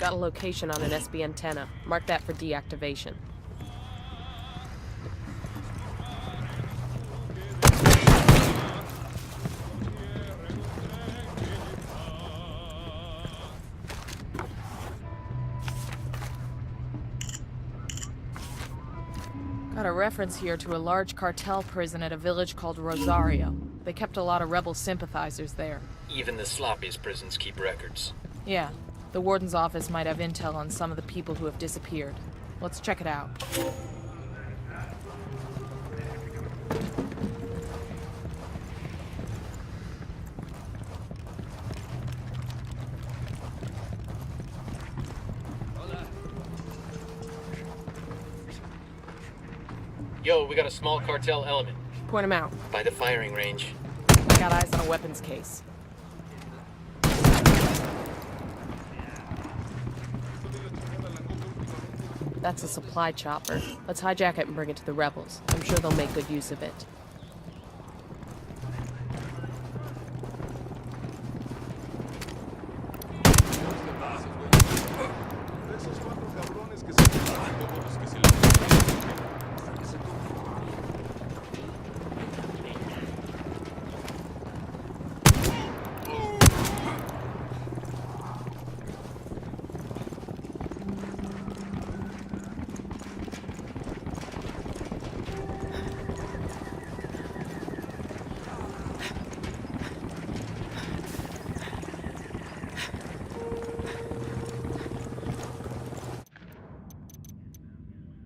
Got a location on an SB antenna. Mark that for deactivation. Got a reference here to a large cartel prison at a village called Rosario. They kept a lot of rebel sympathizers there. Even the sloppiest prisons keep records. Yeah. The warden's office might have intel on some of the people who have disappeared. Let's check it out. Yo, we got a small cartel element. Point him out. By the firing range. I got eyes on a weapons case. That's a supply chopper. Let's hijack it and bring it to the rebels. I'm sure they'll make good use of it.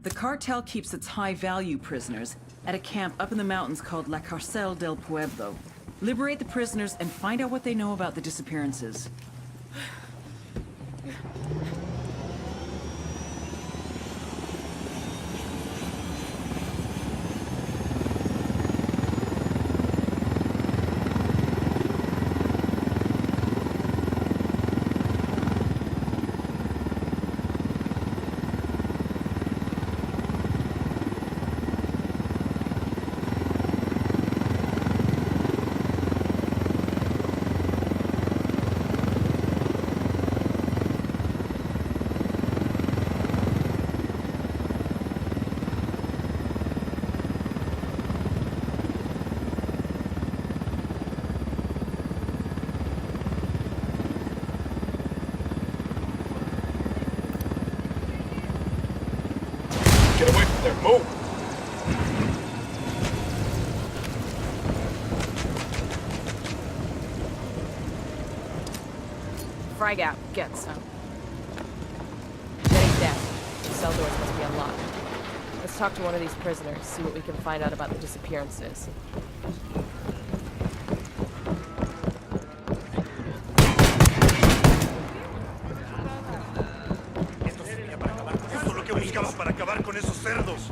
The cartel keeps its high-value prisoners at a camp up in the mountains called La Cárcel del Pueblo. Liberate the prisoners and find out what they know about the disappearances. Get away from there, move! Frag out. Get some. Getting dead. The cell doors must be unlocked. Let's talk to one of these prisoners, see what we can find out about the disappearances. Para acabar con esos cerdos.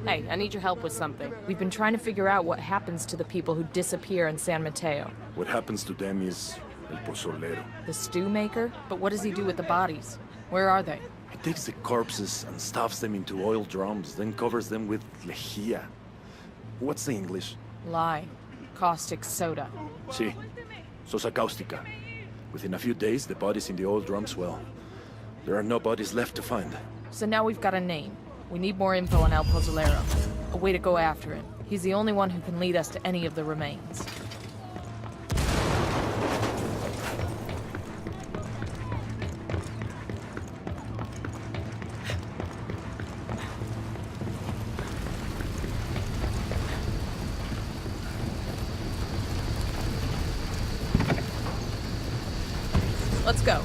Hey, I need your help with something. We've been trying to figure out what happens to the people who disappear in San Mateo. What happens to them is el Pozolero. The stew maker? But what does he do with the bodies? Where are they? He takes the corpses and stuffs them into oil drums, then covers them with lejía. What's the English? Lye. Caustic soda. Sí. Sosa cáustica. Within a few days, the bodies in the oil drums, well, there are no bodies left to find. So now we've got a name. We need more info on El Pozolero. A way to go after him. He's the only one who can lead us to any of the remains. Let's go.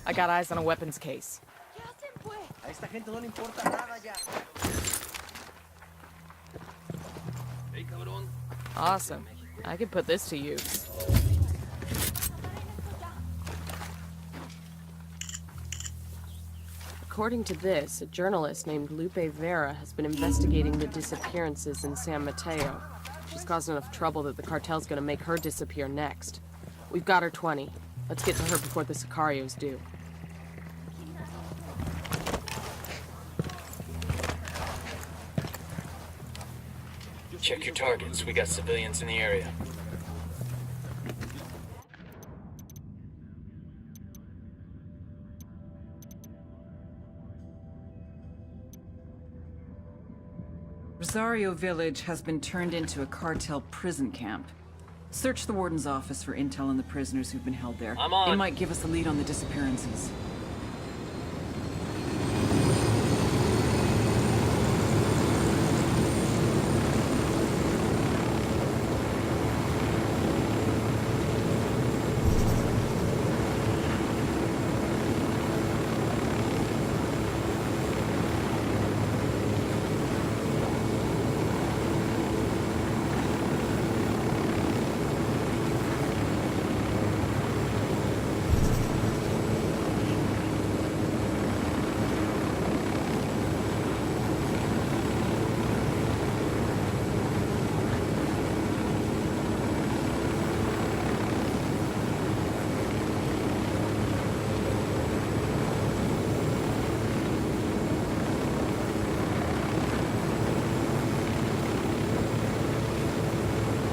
I got eyes on a weapons case. A esta gente no le importa nada ya. Hey, cabrón. Awesome. I could put this to use. According to this, a journalist named Lupe Vera has been investigating the disappearances in San Mateo. She's caused enough trouble that the cartel's gonna make her disappear next. We've got her 20. Let's get to her before the Sicarios do. Check your targets. We got civilians in the area. Rosario Village has been turned into a cartel prison camp. Search the warden's office for intel on the prisoners who've been held there. I'm on. It might give us a lead on the disappearances.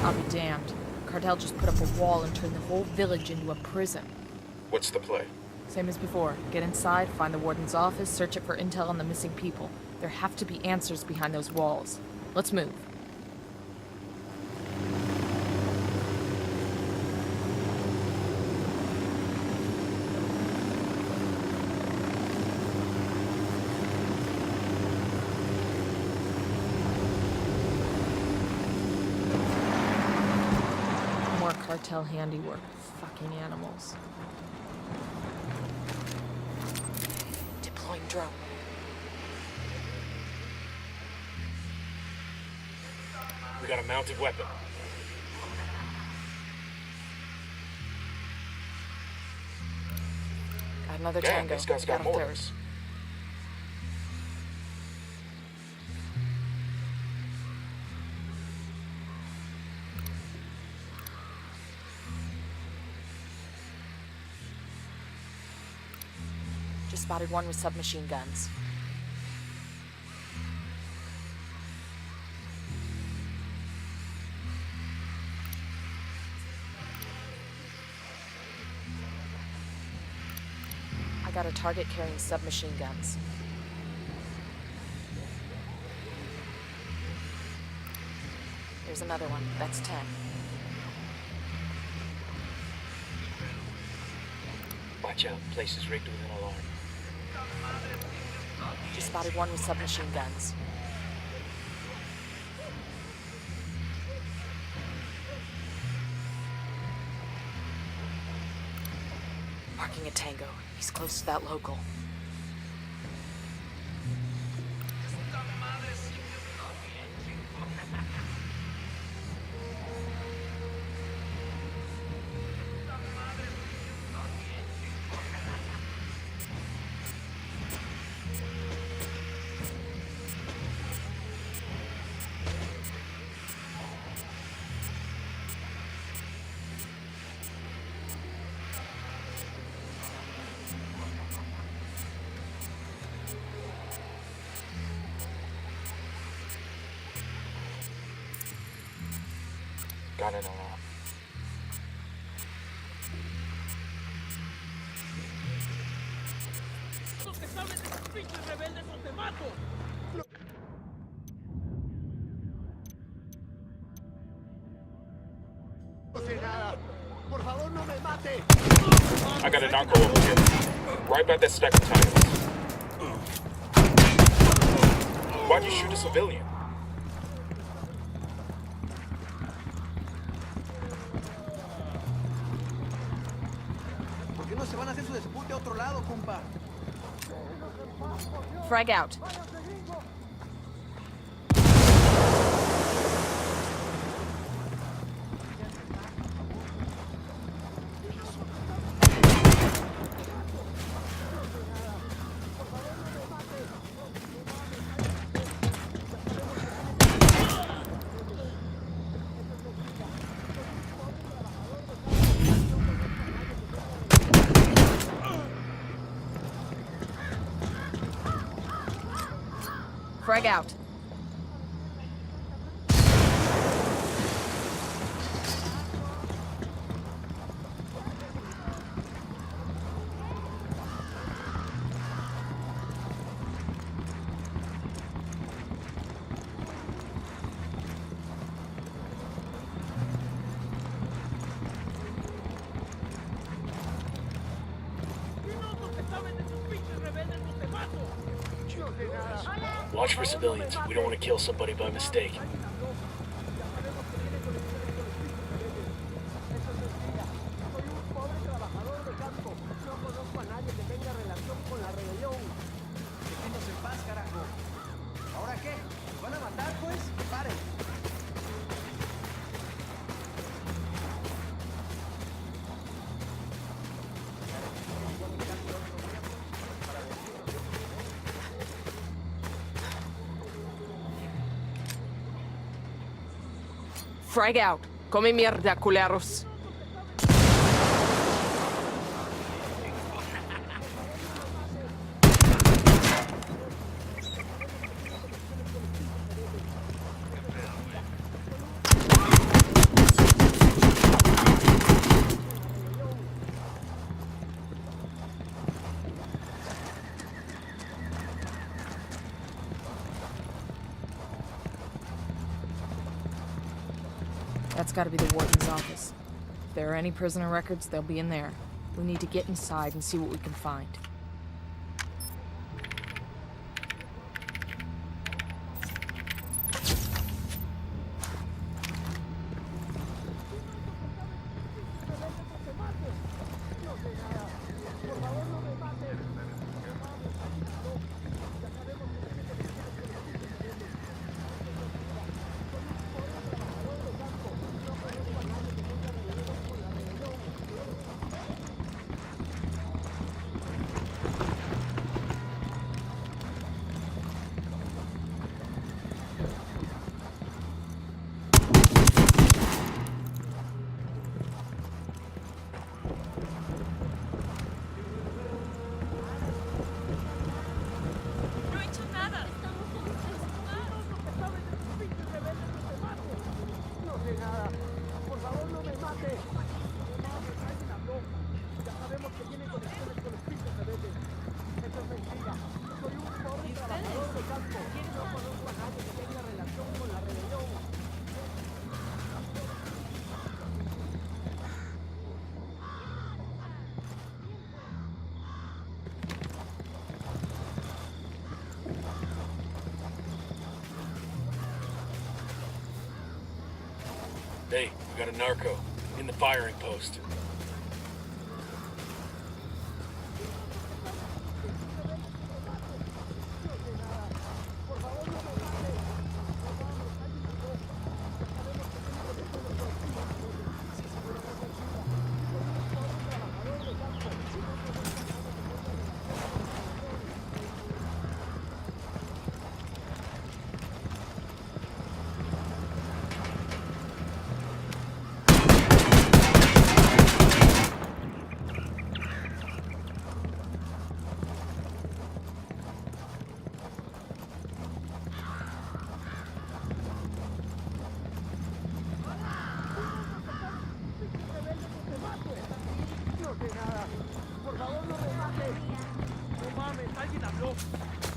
I'll be damned. Cartel just put up a wall and turned the whole village into a prison. What's the play? Same as before. Get inside, find the warden's office, search it for intel on the missing people. There have to be answers behind those walls. Let's move. More cartel handiwork. Fucking animals. Deploying drone. We got a mounted weapon. Got another Damn, tango. these guys got a more. third. Just spotted one with submachine guns. I got a target carrying submachine guns. There's another one. That's 10. Watch out. Place is rigged with an alarm. Just spotted one with submachine guns. Marking a tango. He's close to that local. Got an alarm. I got a narco over here. Right by that stack of tires. Why'd you shoot a civilian? qué no se van a hacer su dispute a otro lado, compa? Frag out. Frag out. Watch for civilians. We don't want to kill somebody by mistake. Déjenos en paz, carajo. ¿Ahora qué? ¿Nos van a matar, pues? ¡Paren! Frag out. Come mierda, culeros. That's gotta be the warden's office. If there are any prisoner records, they'll be in there. We need to get inside and see what we can find. Hey, we got a narco in the firing post.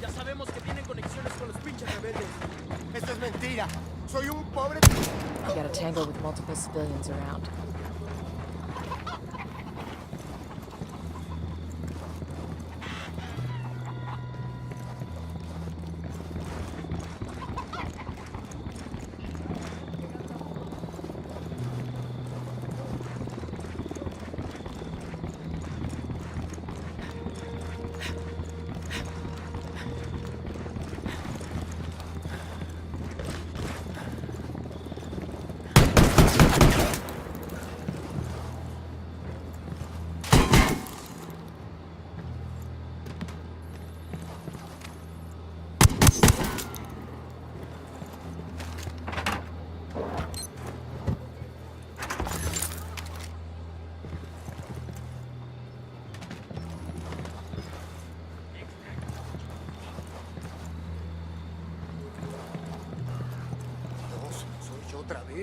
Ya sabemos que tienen conexiones con los pinches rebeldes. Esto es mentira. Soy un pobre... We got a tango with multiple civilians around.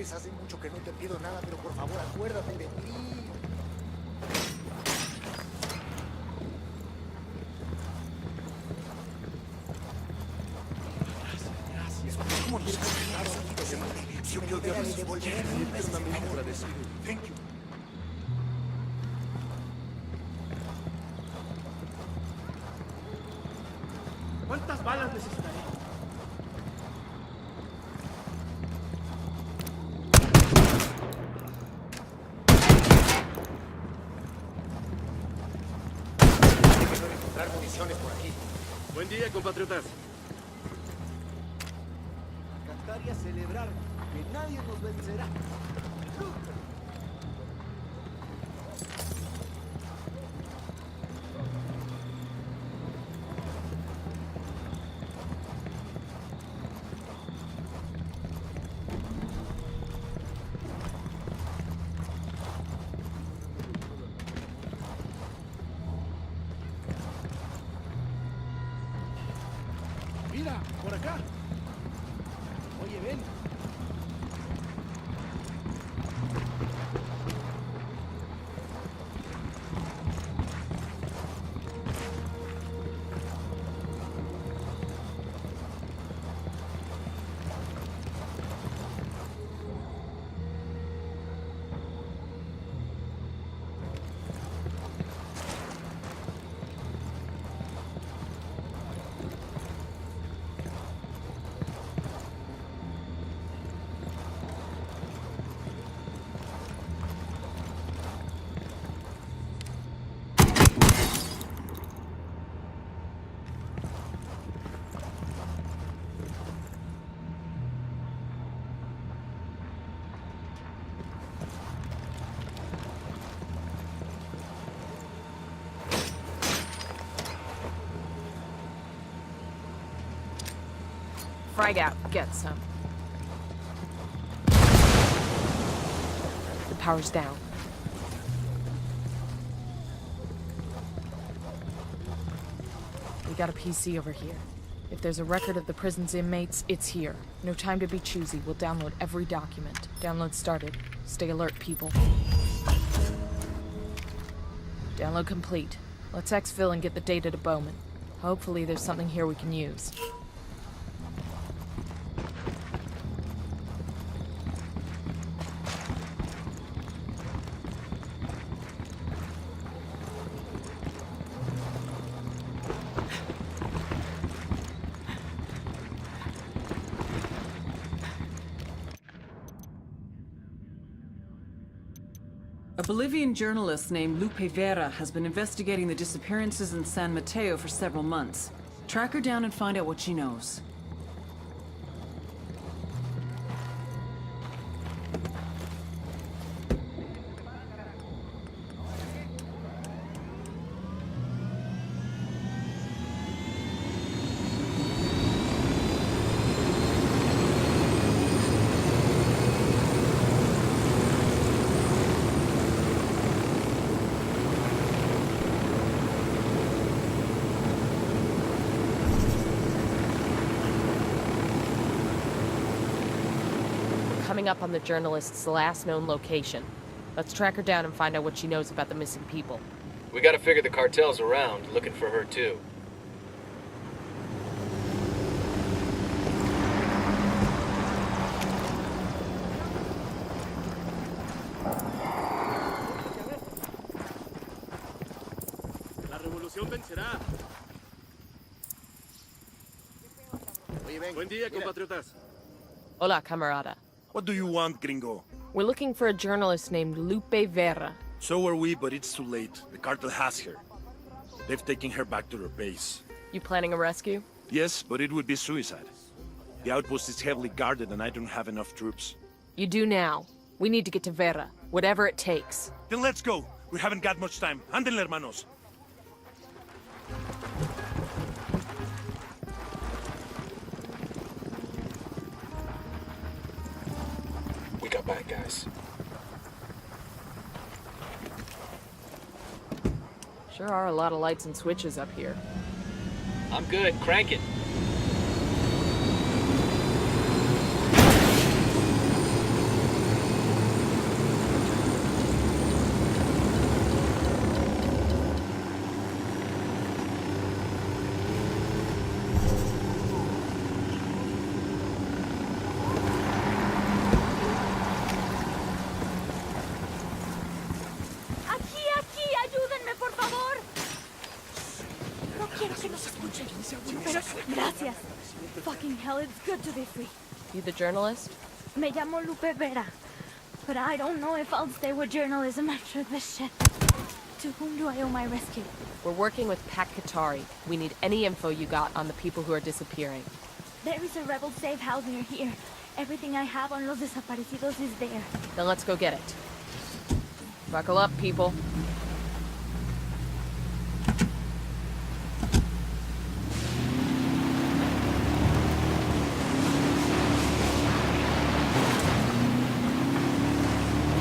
es? Hace mucho que no te pido nada, pero por favor acuérdate de mí. Gracias. ¿Cómo nos contaron? Si un día le devolveré eternamente agradecido. Thank you. ¿Cuántas balas necesitaré? Quiero encontrar municiones por aquí. Buen día, compatriotas. Cantar y a celebrar que nadie nos vencerá. Mira, por acá. Oye, ven. Frag out, get some. The power's down. We got a PC over here. If there's a record of the prison's inmates, it's here. No time to be choosy. We'll download every document. Download started. Stay alert, people. Download complete. Let's exfil and get the data to Bowman. Hopefully there's something here we can use. A Bolivian journalist named Lupe Vera has been investigating the disappearances in San Mateo for several months. Track her down and find out what she knows. Coming up on the journalist's last known location. Let's track her down and find out what she knows about the missing people. We gotta figure the cartel's around, looking for her too. La revolución vencerá. Oye, ven. Buen día, Mira. compatriotas. Hola, camarada. What do you want, gringo? We're looking for a journalist named Lupe Vera. So are we, but it's too late. The cartel has her. They've taken her back to their base. You planning a rescue? Yes, but it would be suicide. The outpost is heavily guarded and I don't have enough troops. You do now. We need to get to Vera, whatever it takes. Then let's go. We haven't got much time. Anden, hermanos. We got bad guys. Sure are a lot of lights and switches up here. I'm good. Crank it. Gracias. Fucking hell, it's good to be free. You the journalist? Me llamo Lupe Vera. But I don't know if I'll stay with journalism after this shit. To whom do I owe my rescue? We're working with Pat Katari. We need any info you got on the people who are disappearing. There is a rebel safe house near here. Everything I have on Los Desaparecidos is there. Then let's go get it. Buckle up, people.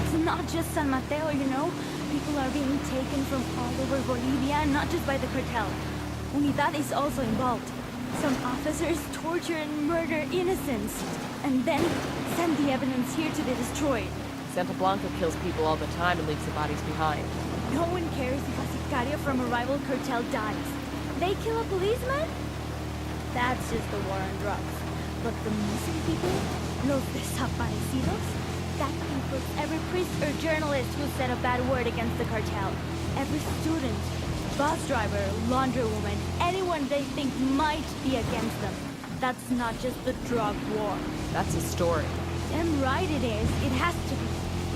It's not just San Mateo, you know? People are being taken from all over Bolivia, and not just by the cartel. Unidad is also involved. Some officers torture and murder innocents, and then send the evidence here to be destroyed. Santa Blanca kills people all the time and leaves the bodies behind. No one cares if a sicario from a rival cartel dies. They kill a policeman? That's just the war on drugs. But the missing people? Los desaparecidos? That includes every priest or journalist who said a bad word against the cartel. Every student, bus driver, laundrywoman, anyone they think might be against them. That's not just the drug war. That's a story. Damn right it is. It has to be.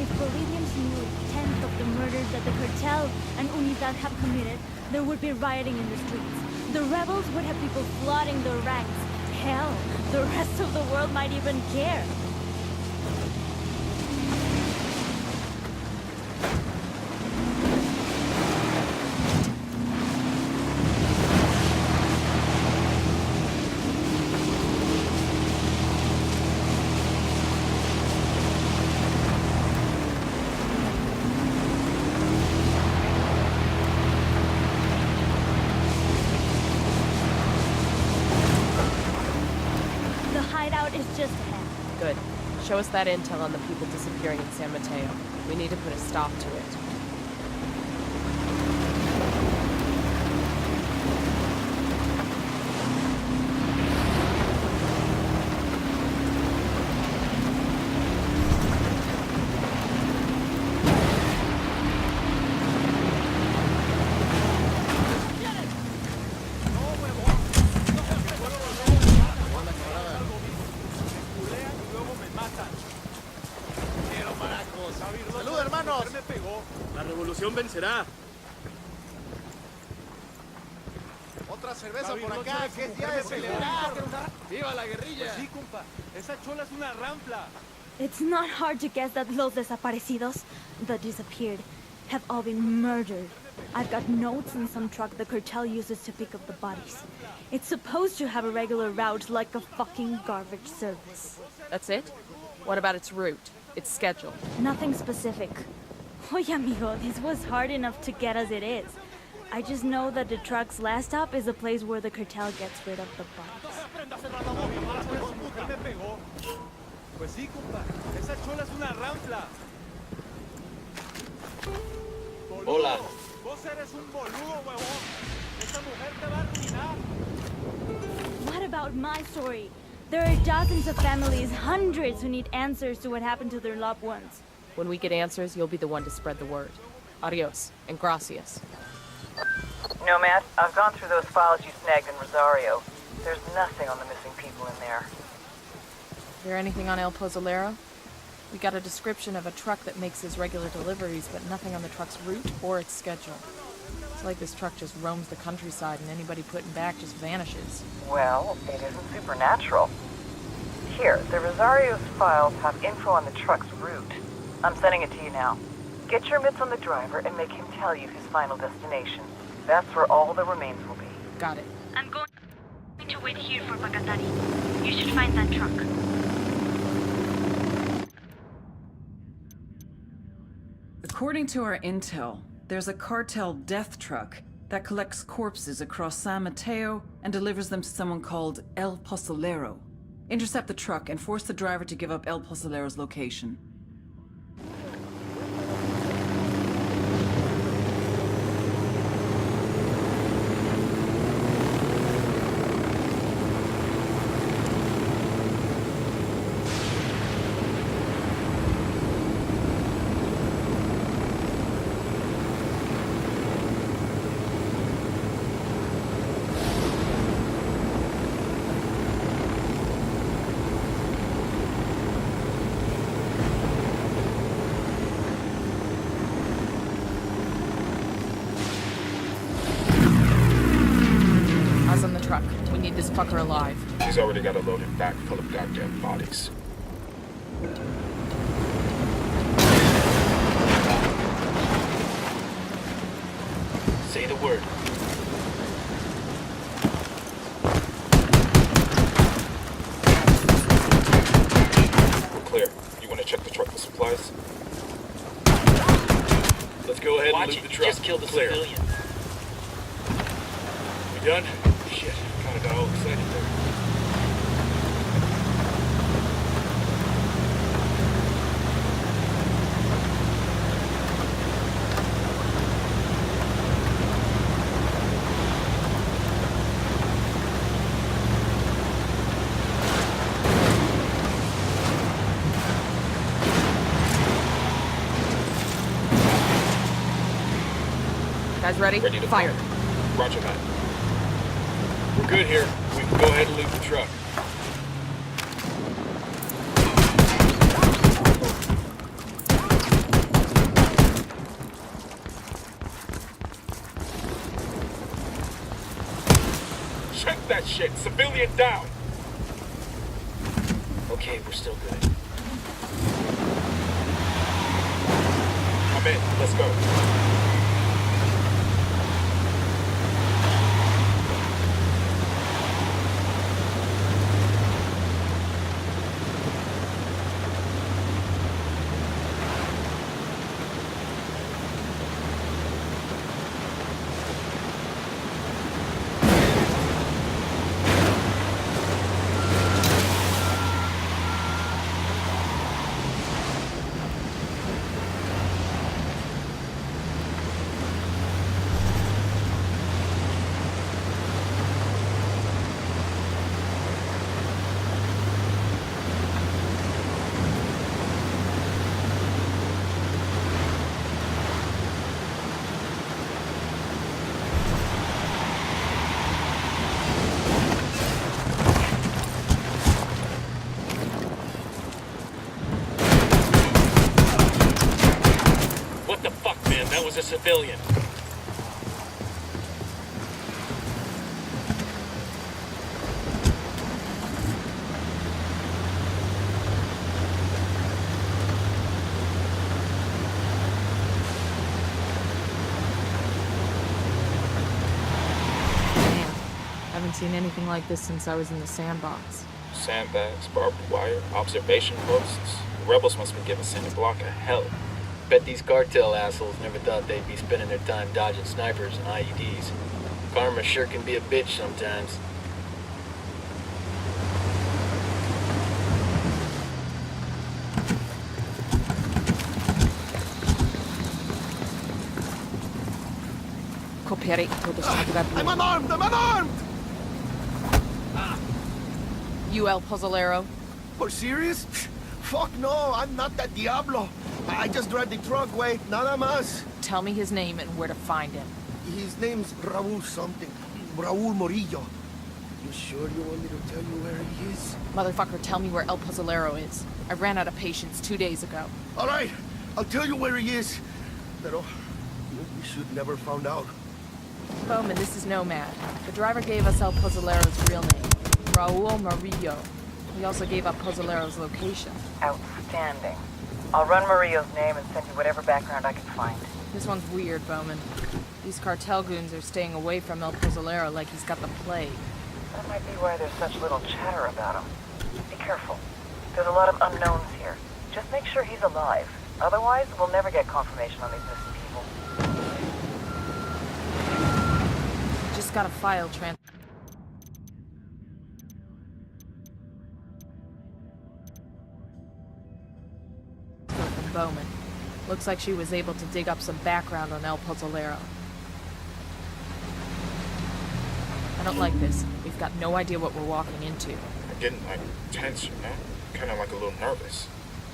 If Bolivians knew a tenth of the murders that the cartel and Unidad have committed, there would be rioting in the streets. The rebels would have people flooding their ranks. Hell, the rest of the world might even care. Just ahead. Good. Show us that intel on the people disappearing in San Mateo. We need to put a stop to it. ¡Salud, hermanos! La revolución vencerá. Otra cerveza por acá, que es día de celebrar. ¡Viva la guerrilla! Pues sí, compa. Esa chola es una ranfla. It's not hard to guess that Los Desaparecidos, the disappeared, have all been murdered. I've got notes in some truck the cartel uses to pick up the bodies. It's supposed to have a regular route like a fucking garbage service. That's it? What about its route? Its schedule? Nothing specific. Oye, amigo, this was hard enough to get as it is. I just know that the truck's last stop is a place where the cartel gets rid of the bodies. Pues sí, compa. Esa chola es una ranfla. Hola. Vos eres un boludo, huevón. Esta mujer te va a arruinar. What about my story? There are dozens of families, hundreds who need answers to what happened to their loved ones. When we get answers, you'll be the one to spread the word. Adios, and gracias. Nomad, I've gone through those files you snagged in Rosario. There's nothing on the missing people in there. There anything on El Pozolero? We got a description of a truck that makes his regular deliveries, but nothing on the truck's route or its schedule. It's like this truck just roams the countryside and anybody putting back just vanishes. Well, it isn't supernatural. Here, the Rosario's files have info on the truck's route. I'm sending it to you now. Get your mitts on the driver and make him tell you his final destination. That's where all the remains will be. Got it. I'm going to wait here for Pacatari. You should find that truck. According to our intel, there's a cartel death truck that collects corpses across San Mateo and delivers them to someone called El Pozolero. Intercept the truck and force the driver to give up El Pozolero's location. need this fucker alive. He's already got a loaded back full of goddamn bodies. Say the word. We're clear. You want to check the truck for supplies? Let's go ahead and Watch loot it, the you truck. just killed a Clear. civilian. We done? Shit, kinda got all excited there. Guys ready? Ready to Fire. Roger that. We're good here. We can go ahead and loot the truck. Check that shit! Civilian down! Okay, we're still good. I'm in. Let's go. What the fuck, man? That was a civilian. Damn. Haven't seen anything like this since I was in the sandbox. Sandbags, barbed wire, observation posts. The rebels must be giving Santa Block a hell. Bet these cartel assholes never thought they'd be spending their time dodging snipers and IEDs. Karma sure can be a bitch sometimes. Copiare todo I'm unarmed! I'm unarmed! You El Pozolero? For serious? Fuck no, I'm not that Diablo. I just drive the truck, way, nada más. Tell me his name and where to find him. His name's Raul something. Raul Morillo. You sure you want me to tell you where he is? Motherfucker, tell me where El Pozolero is. I ran out of patience 2 days ago. All right, I'll tell you where he is. Pero we should never found out. Bowman, this is Nomad. The driver gave us El Pozolero's real name, Raul Murillo. He also gave up Pozolero's location. Outstanding. I'll run Murillo's name and send you whatever background I can find. This one's weird, Bowman. These cartel goons are staying away from El Pozolero like he's got the plague. That might be why there's such little chatter about him. Be careful. There's a lot of unknowns here. Just make sure he's alive. Otherwise, we'll never get confirmation on these missing people. Just got a file transfer from Bowman. Looks like she was able to dig up some background on El Pozolero. I don't like this. We've got no idea what we're walking into. I'm getting, like, tense, you know? Kinda like a little nervous.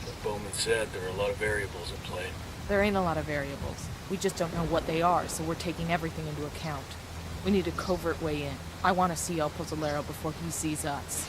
Like Bowman said, there are a lot of variables at play. There ain't a lot of variables. We just don't know what they are, so we're taking everything into account. We need a covert way in. I want to see El Pozolero before he sees us.